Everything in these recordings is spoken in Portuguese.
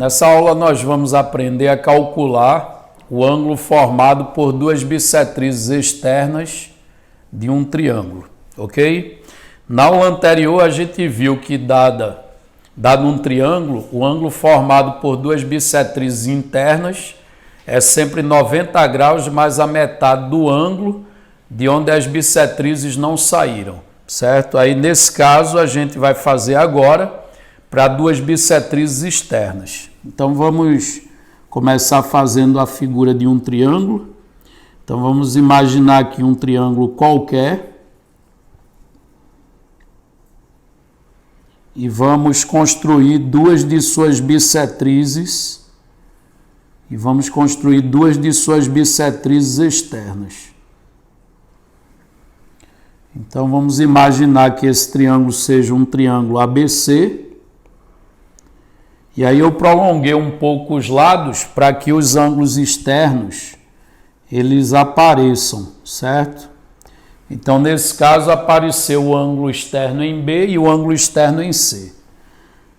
Nessa aula nós vamos aprender a calcular o ângulo formado por duas bissetrizes externas de um triângulo, ok? Na aula anterior a gente viu que dado um triângulo, o ângulo formado por duas bissetrizes internas é sempre 90 graus mais a metade do ângulo de onde as bissetrizes não saíram, certo? Aí nesse caso a gente vai fazer agora para duas bissetrizes externas. Então vamos começar fazendo a figura de um triângulo. Então vamos imaginar aqui um triângulo qualquer e vamos construir duas de suas bissetrizes externas. Então vamos imaginar que esse triângulo seja um triângulo ABC. E aí eu prolonguei um pouco os lados para que os ângulos externos eles apareçam, certo? Então nesse caso apareceu o ângulo externo em B e o ângulo externo em C.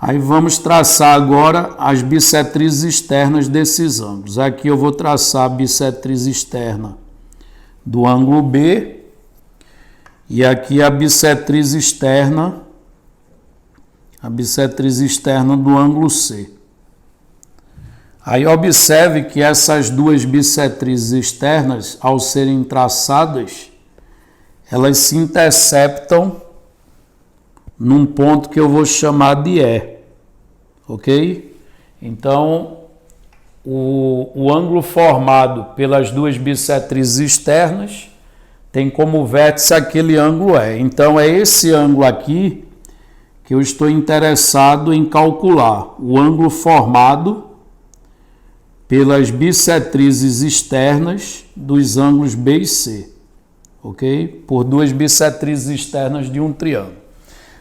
Aí vamos traçar agora as bissetrizes externas desses ângulos. Aqui eu vou traçar a bissetriz externa do ângulo B e aqui a bissetriz externa do ângulo C. Aí observe que essas duas bissetrizes externas, ao serem traçadas, elas se interceptam num ponto que eu vou chamar de E, ok? Então, o ângulo formado pelas duas bissetrizes externas tem como vértice aquele ângulo E. Então, é esse ângulo aqui que eu estou interessado em calcular, o ângulo formado pelas bissetrizes externas dos ângulos B e C, ok? Por duas bissetrizes externas de um triângulo.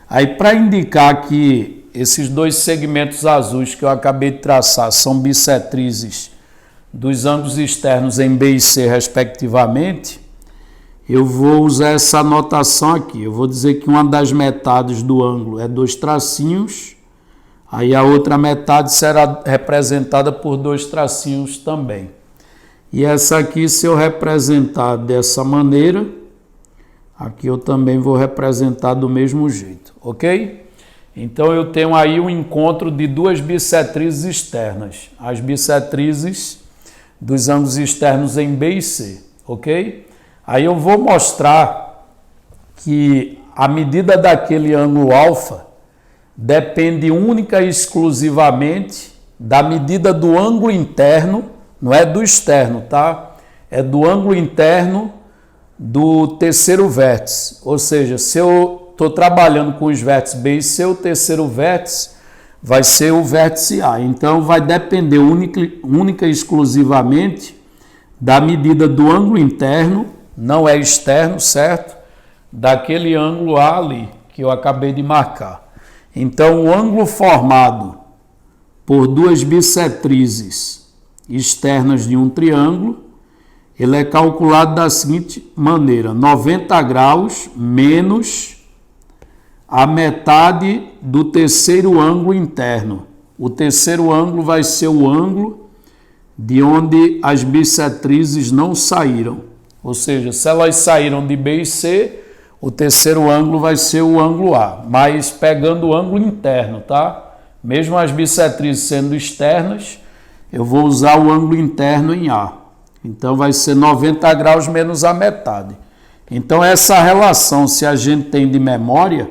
Aí, para indicar que esses dois segmentos azuis que eu acabei de traçar são bissetrizes dos ângulos externos em B e C, respectivamente, eu vou usar essa anotação aqui. Eu vou dizer que uma das metades do ângulo é dois tracinhos, aí a outra metade será representada por dois tracinhos também. E essa aqui, se eu representar dessa maneira, aqui eu também vou representar do mesmo jeito, ok? Então eu tenho aí um encontro de duas bissetrizes externas, as bissetrizes dos ângulos externos em B e C, ok? Aí eu vou mostrar que a medida daquele ângulo alfa depende única e exclusivamente da medida do ângulo interno, não é do externo, tá? É do ângulo interno do terceiro vértice. Ou seja, se eu estou trabalhando com os vértices B e C, o terceiro vértice vai ser o vértice A. Então vai depender única e exclusivamente da medida do ângulo interno, não é externo, certo? Daquele ângulo A ali, que eu acabei de marcar. Então, o ângulo formado por duas bissetrizes externas de um triângulo, ele é calculado da seguinte maneira: 90 graus menos a metade do terceiro ângulo interno. O terceiro ângulo vai ser o ângulo de onde as bissetrizes não saíram. Ou seja, se elas saíram de B e C, o terceiro ângulo vai ser o ângulo A, mas pegando o ângulo interno, tá? Mesmo as bissetrizes sendo externas, eu vou usar o ângulo interno em A. Então vai ser 90 graus menos a metade. Então essa relação, se a gente tem de memória,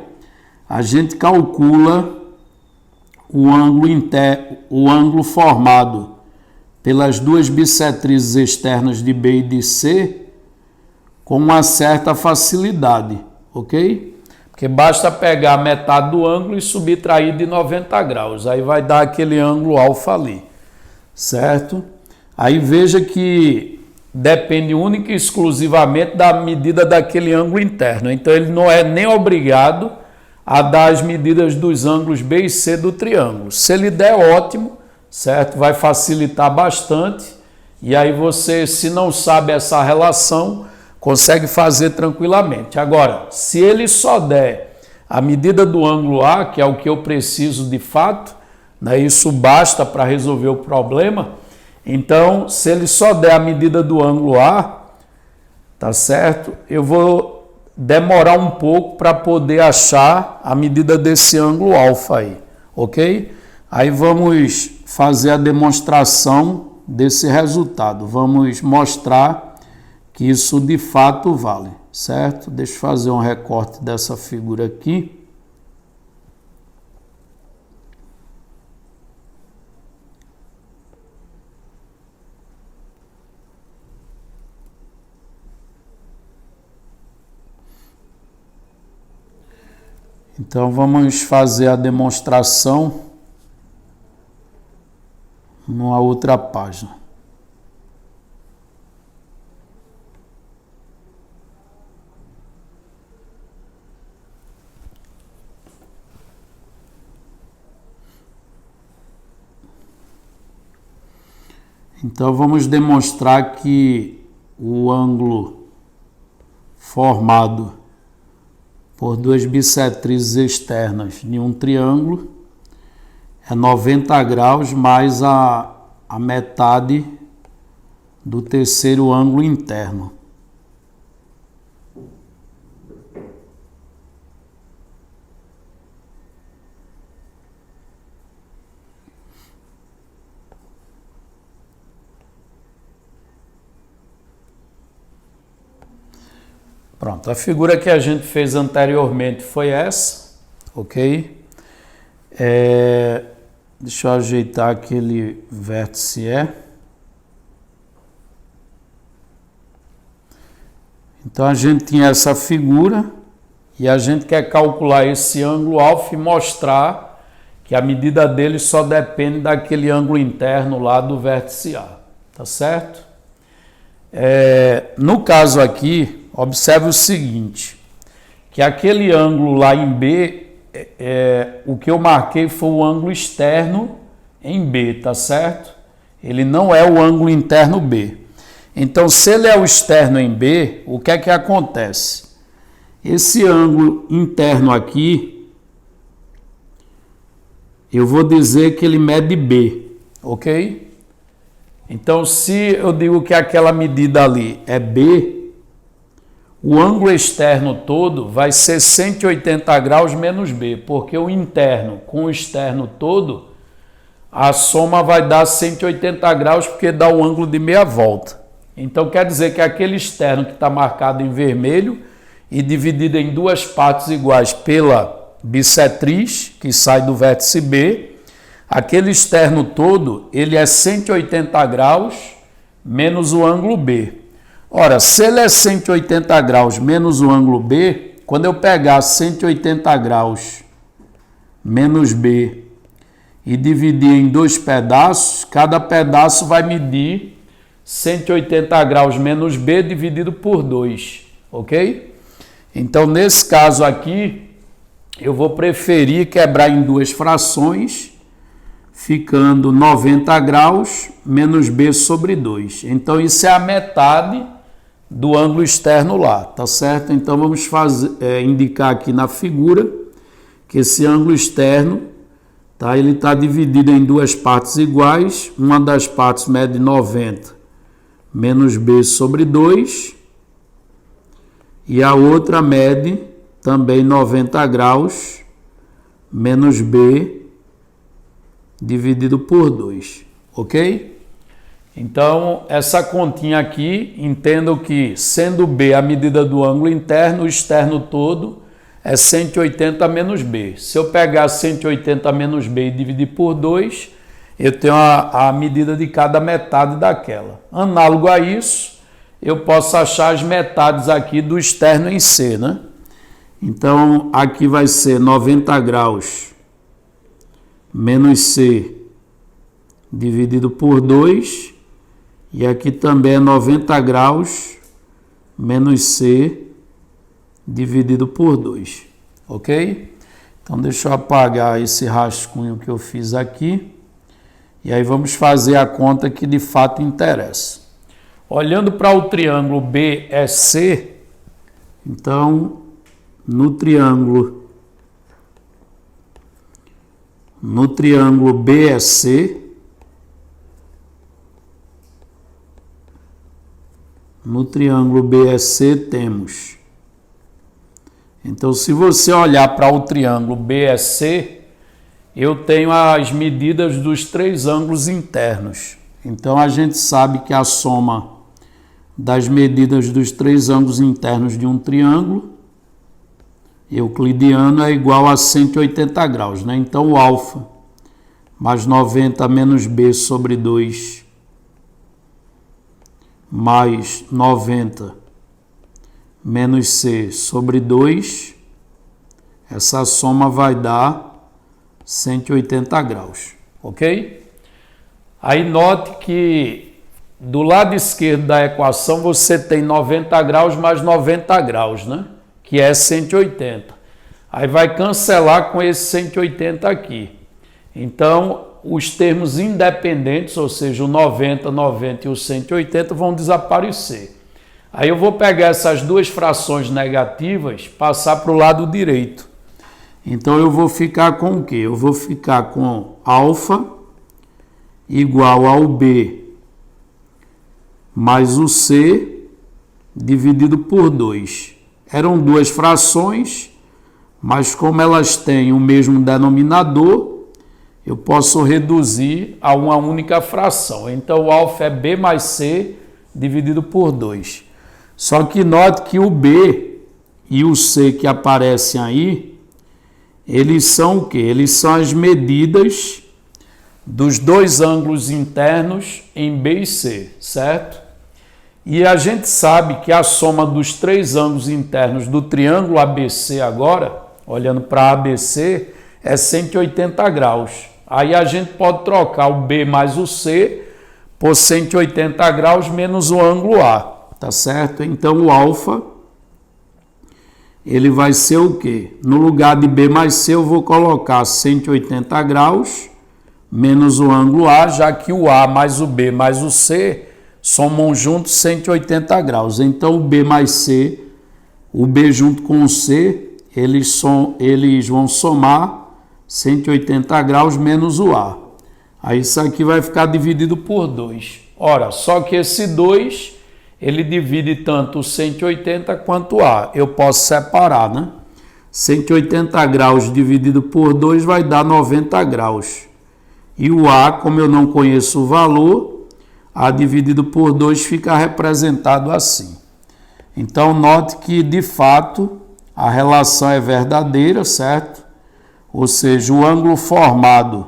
a gente calcula o ângulo formado pelas duas bissetrizes externas de B e de C com uma certa facilidade, ok? Porque basta pegar a metade do ângulo e subtrair de 90 graus, aí vai dar aquele ângulo alfa ali, certo? Aí veja que depende única e exclusivamente da medida daquele ângulo interno, então ele não é nem obrigado a dar as medidas dos ângulos B e C do triângulo. Se ele der, ótimo, certo? Vai facilitar bastante, e aí você, se não sabe essa relação, consegue fazer tranquilamente. Agora, se ele só der a medida do ângulo A, que é o que eu preciso de fato, né? Isso basta para resolver o problema. Então, se ele só der a medida do ângulo A, tá certo? Eu vou demorar um pouco para poder achar a medida desse ângulo alfa aí, ok? Aí vamos fazer a demonstração desse resultado. Vamos mostrar que isso de fato vale, certo? Deixa eu fazer um recorte dessa figura aqui. Então vamos fazer a demonstração numa outra página. Então vamos demonstrar que o ângulo formado por duas bissetrizes externas de um triângulo é 90 graus mais a metade do terceiro ângulo interno. Pronto, a figura que a gente fez anteriormente foi essa, ok? Deixa eu ajeitar aquele vértice E. Então a gente tinha essa figura e a gente quer calcular esse ângulo alfa e mostrar que a medida dele só depende daquele ângulo interno lá do vértice A, tá certo? No caso aqui, observe o seguinte, que aquele ângulo lá em B, o que eu marquei foi o ângulo externo em B, tá certo? Ele não é o ângulo interno B. Então, se ele é o externo em B, o que é que acontece? Esse ângulo interno aqui, eu vou dizer que ele mede B, ok? Então, se eu digo que aquela medida ali é B, o ângulo externo todo vai ser 180 graus menos B, porque o interno com o externo todo, a soma vai dar 180 graus, porque dá o ângulo de meia volta. Então, quer dizer que aquele externo que está marcado em vermelho e dividido em duas partes iguais pela bissetriz, que sai do vértice B, aquele externo todo, ele é 180 graus menos o ângulo B. Ora, se ele é 180 graus menos o ângulo B, quando eu pegar 180 graus menos B e dividir em dois pedaços, cada pedaço vai medir 180 graus menos B dividido por 2, ok? Então, nesse caso aqui, eu vou preferir quebrar em duas frações, ficando 90 graus menos B sobre 2. Então, isso é a metade do ângulo externo lá, tá certo? Então, vamos indicar aqui na figura que esse ângulo externo, tá, ele está dividido em duas partes iguais. Uma das partes mede 90 menos B sobre 2 e a outra mede também 90 graus menos B dividido por 2, ok? Então, essa continha aqui, entendo que, sendo B a medida do ângulo interno, o externo todo é 180 menos B. Se eu pegar 180 menos B e dividir por 2, eu tenho a medida de cada metade daquela. Análogo a isso, eu posso achar as metades aqui do externo em C, né? Então, aqui vai ser 90 graus menos C dividido por 2. E aqui também é 90 graus menos C dividido por 2, ok? Então, deixa eu apagar esse rascunho que eu fiz aqui. E aí vamos fazer a conta que de fato interessa. Olhando para o triângulo BEC, então, no triângulo No triângulo BEC, temos. Então, se você olhar para o triângulo BEC, eu tenho as medidas dos três ângulos internos. Então, a gente sabe que a soma das medidas dos três ângulos internos de um triângulo euclidiano é igual a 180 graus, né? Então, o alfa mais 90 menos b sobre 2 mais 90 menos c sobre 2, essa soma vai dar 180 graus, ok? Aí note que do lado esquerdo da equação você tem 90 graus mais 90 graus, né? Que é 180. Aí vai cancelar com esse 180 aqui. Então, os termos independentes, ou seja, o 90, 90 e o 180 vão desaparecer. Aí eu vou pegar essas duas frações negativas, passar para o lado direito. Então, eu vou ficar com o quê? Eu vou ficar com alfa igual ao b mais o c dividido por 2. Eram duas frações, mas como elas têm o mesmo denominador, eu posso reduzir a uma única fração. Então, o alfa é b mais c dividido por 2. Só que note que o b e o c que aparecem aí, eles são o quê? Eles são as medidas dos dois ângulos internos em B e C, certo? E a gente sabe que a soma dos três ângulos internos do triângulo ABC agora, olhando para ABC, é 180 graus. Aí a gente pode trocar o B mais o C por 180 graus menos o ângulo A, tá certo? Então o alfa, ele vai ser o quê? No lugar de B mais C eu vou colocar 180 graus menos o ângulo A, já que o A mais o B mais o C somam juntos 180 graus. Então, o B mais C, o B junto com o C, eles vão somar 180 graus menos o A. Aí, isso aqui vai ficar dividido por 2. Ora, só que esse 2, ele divide tanto o 180 quanto o A. Eu posso separar, né? 180 graus dividido por 2 vai dar 90 graus. E o A, como eu não conheço o valor, A dividido por 2 fica representado assim. Então, note que, de fato, a relação é verdadeira, certo? Ou seja, o ângulo formado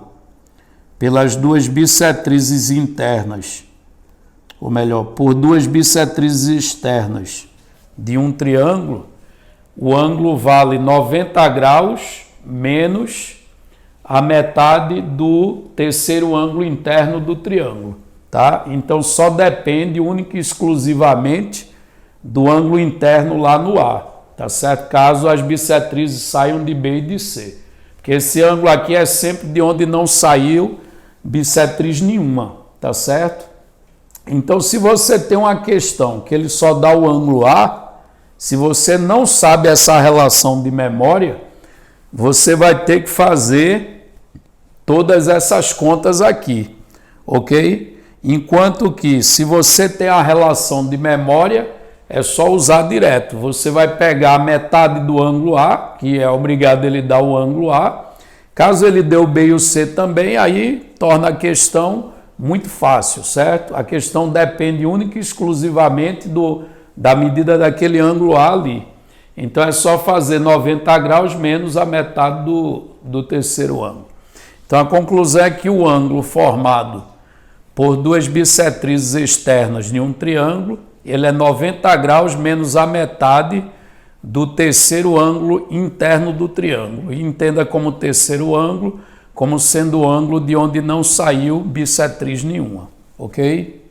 pelas duas bissetrizes internas, ou melhor, por duas bissetrizes externas de um triângulo, o ângulo vale 90 graus menos a metade do terceiro ângulo interno do triângulo. Tá? Então, só depende única e exclusivamente do ângulo interno lá no A, tá certo? Caso as bissetrizes saiam de B e de C. Porque esse ângulo aqui é sempre de onde não saiu bissetriz nenhuma, tá certo? Então, se você tem uma questão que ele só dá o ângulo A, se você não sabe essa relação de memória, você vai ter que fazer todas essas contas aqui, ok? Enquanto que, se você tem a relação de memória, é só usar direto. Você vai pegar a metade do ângulo A, que é obrigado ele dar o ângulo A. Caso ele dê o B e o C também, aí torna a questão muito fácil, certo? A questão depende única e exclusivamente da medida daquele ângulo A ali. Então, é só fazer 90 graus menos a metade do terceiro ângulo. Então, a conclusão é que o ângulo formado por duas bissetrizes externas de um triângulo, ele é 90 graus menos a metade do terceiro ângulo interno do triângulo. E entenda como terceiro ângulo, como sendo o ângulo de onde não saiu bissetriz nenhuma, ok?